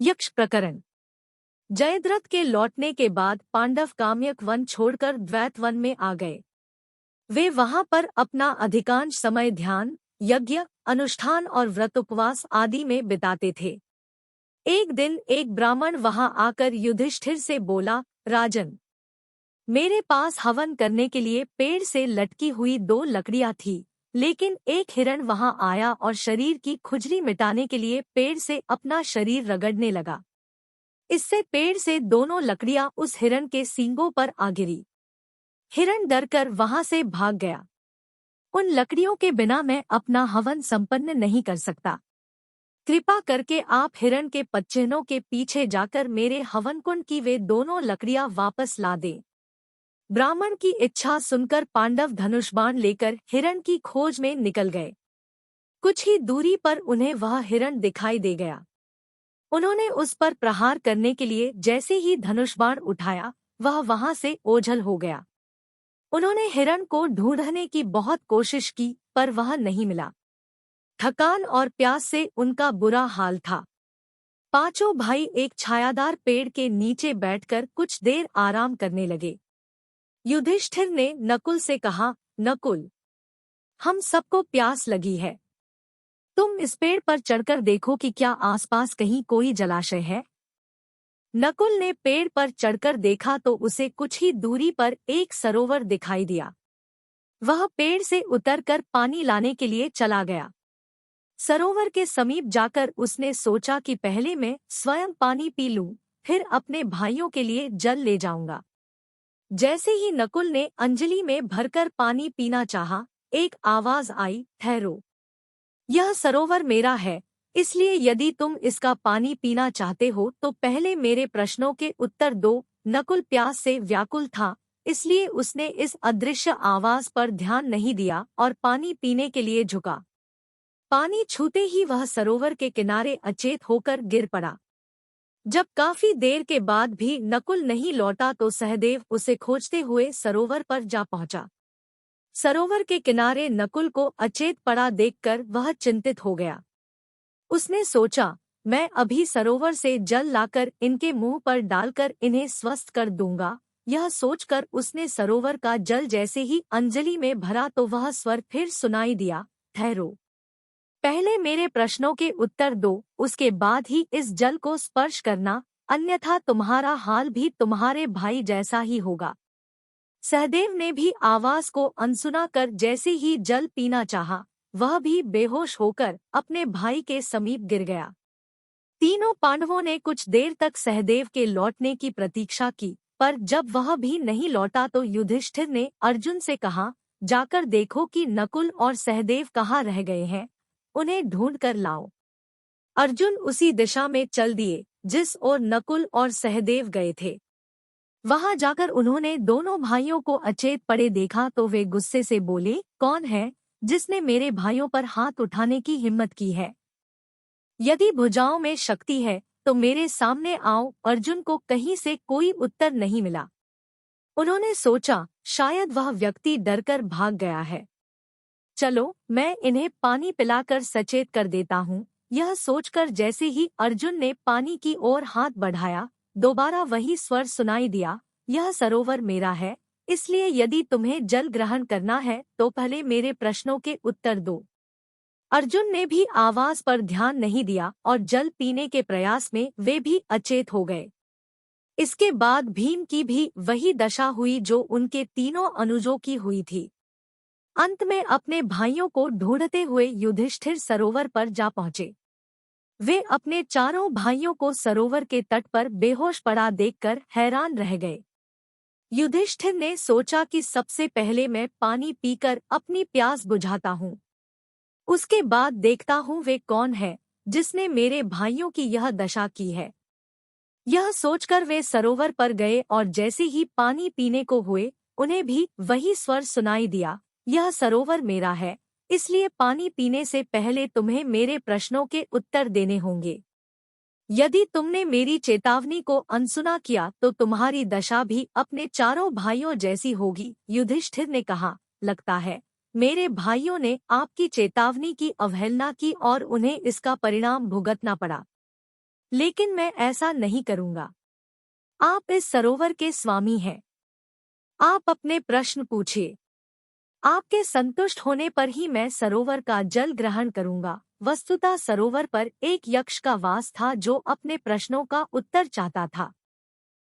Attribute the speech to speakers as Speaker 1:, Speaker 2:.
Speaker 1: यक्ष प्रकरण। जयद्रथ के लौटने के बाद पांडव काम्यक वन छोड़कर द्वैत वन में आ गए। वे वहां पर अपना अधिकांश समय ध्यान, यज्ञ, अनुष्ठान और व्रत उपवास आदि में बिताते थे। एक दिन एक ब्राह्मण वहां आकर युधिष्ठिर से बोला, राजन, मेरे पास हवन करने के लिए पेड़ से लटकी हुई 2 लकड़ियां थी, लेकिन एक हिरण वहां आया और शरीर की खुजली मिटाने के लिए पेड़ से अपना शरीर रगड़ने लगा। इससे पेड़ से दोनों लकड़ियां उस हिरण के सींगों पर आ गिरी। हिरण डरकर वहां से भाग गया। उन लकड़ियों के बिना मैं अपना हवन संपन्न नहीं कर सकता। कृपा करके आप हिरण के पदचिह्नों के पीछे जाकर मेरे हवन कुंड की वे दोनों लकड़ियां वापस ला दें। ब्राह्मण की इच्छा सुनकर पांडव धनुष बाण लेकर हिरण की खोज में निकल गए। कुछ ही दूरी पर उन्हें वह हिरण दिखाई दे गया। उन्होंने उस पर प्रहार करने के लिए जैसे ही धनुष बाण उठाया, वह वहां से ओझल हो गया। उन्होंने हिरण को ढूंढने की बहुत कोशिश की, पर वह नहीं मिला। थकान और प्यास से उनका बुरा हाल था। पांचों भाई एक छायादार पेड़ के नीचे बैठकर कुछ देर आराम करने लगे। युधिष्ठिर ने नकुल से कहा, नकुल, हम सबको प्यास लगी है। तुम इस पेड़ पर चढ़कर देखो कि क्या आसपास कहीं कोई जलाशय है। नकुल ने पेड़ पर चढ़कर देखा तो उसे कुछ ही दूरी पर एक सरोवर दिखाई दिया। वह पेड़ से उतरकर पानी लाने के लिए चला गया। सरोवर के समीप जाकर उसने सोचा कि पहले मैं स्वयं पानी पी लूं, फिर अपने भाइयों के लिए जल ले जाऊंगा। जैसे ही नकुल ने अंजलि में भरकर पानी पीना चाहा, एक आवाज आई, ठहरो, यह सरोवर मेरा है, इसलिए यदि तुम इसका पानी पीना चाहते हो तो पहले मेरे प्रश्नों के उत्तर दो। नकुल प्यास से व्याकुल था, इसलिए उसने इस अदृश्य आवाज पर ध्यान नहीं दिया और पानी पीने के लिए झुका। पानी छूते ही वह सरोवर के किनारे अचेत होकर गिर पड़ा। जब काफी देर के बाद भी नकुल नहीं लौटा तो सहदेव उसे खोजते हुए सरोवर पर जा पहुंचा। सरोवर के किनारे नकुल को अचेत पड़ा देखकर वह चिंतित हो गया। उसने सोचा, मैं अभी सरोवर से जल लाकर इनके मुंह पर डालकर इन्हें स्वस्थ कर दूंगा। यह सोचकर उसने सरोवर का जल जैसे ही अंजलि में भरा तो वह स्वर फिर सुनाई दिया, ठहरो, पहले मेरे प्रश्नों के उत्तर दो, उसके बाद ही इस जल को स्पर्श करना, अन्यथा तुम्हारा हाल भी तुम्हारे भाई जैसा ही होगा। सहदेव ने भी आवाज को अनसुना कर जैसे ही जल पीना चाहा, वह भी बेहोश होकर अपने भाई के समीप गिर गया। तीनों पांडवों ने कुछ देर तक सहदेव के लौटने की प्रतीक्षा की, पर जब वह भी नहीं लौटा तो युधिष्ठिर ने अर्जुन से कहा, जाकर देखो कि नकुल और सहदेव कहाँ रह गए हैं, उन्हें ढूंढ कर लाओ। अर्जुन उसी दिशा में चल दिए जिस ओर नकुल और सहदेव गए थे। वहां जाकर उन्होंने दोनों भाइयों को अचेत पड़े देखा तो वे गुस्से से बोले, कौन है जिसने मेरे भाइयों पर हाथ उठाने की हिम्मत की है? यदि भुजाओं में शक्ति है तो मेरे सामने आओ। अर्जुन को कहीं से कोई उत्तर नहीं मिला। उन्होंने सोचा, शायद वह व्यक्ति डरकर भाग गया है। चलो, मैं इन्हें पानी पिलाकर सचेत कर देता हूँ। यह सोचकर जैसे ही अर्जुन ने पानी की ओर हाथ बढ़ाया, दोबारा वही स्वर सुनाई दिया, यह सरोवर मेरा है, इसलिए यदि तुम्हें जल ग्रहण करना है तो पहले मेरे प्रश्नों के उत्तर दो। अर्जुन ने भी आवाज पर ध्यान नहीं दिया और जल पीने के प्रयास में वे भी अचेत हो गए। इसके बाद भीम की भी वही दशा हुई जो उनके तीनों अनुजों की हुई थी। अंत में अपने भाइयों को ढूंढते हुए युधिष्ठिर सरोवर पर जा पहुंचे। वे अपने चारों भाइयों को सरोवर के तट पर बेहोश पड़ा देखकर हैरान रह गए। युधिष्ठिर ने सोचा कि सबसे पहले मैं पानी पीकर अपनी प्यास बुझाता हूँ, उसके बाद देखता हूँ वे कौन है जिसने मेरे भाइयों की यह दशा की है। यह सोचकर वे सरोवर पर गए और जैसे ही पानी पीने को हुए, उन्हें भी वही स्वर सुनाई दिया, यह सरोवर मेरा है, इसलिए पानी पीने से पहले तुम्हें मेरे प्रश्नों के उत्तर देने होंगे। यदि तुमने मेरी चेतावनी को अनसुना किया तो तुम्हारी दशा भी अपने चारों भाइयों जैसी होगी। युधिष्ठिर ने कहा, लगता है मेरे भाइयों ने आपकी चेतावनी की अवहेलना की और उन्हें इसका परिणाम भुगतना पड़ा। लेकिन मैं ऐसा नहीं करूँगा। आप इस सरोवर के स्वामी हैं। आप अपने प्रश्न पूछिए। आपके संतुष्ट होने पर ही मैं सरोवर का जल ग्रहण करूँगा। वस्तुतः सरोवर पर एक यक्ष का वास था जो अपने प्रश्नों का उत्तर चाहता था।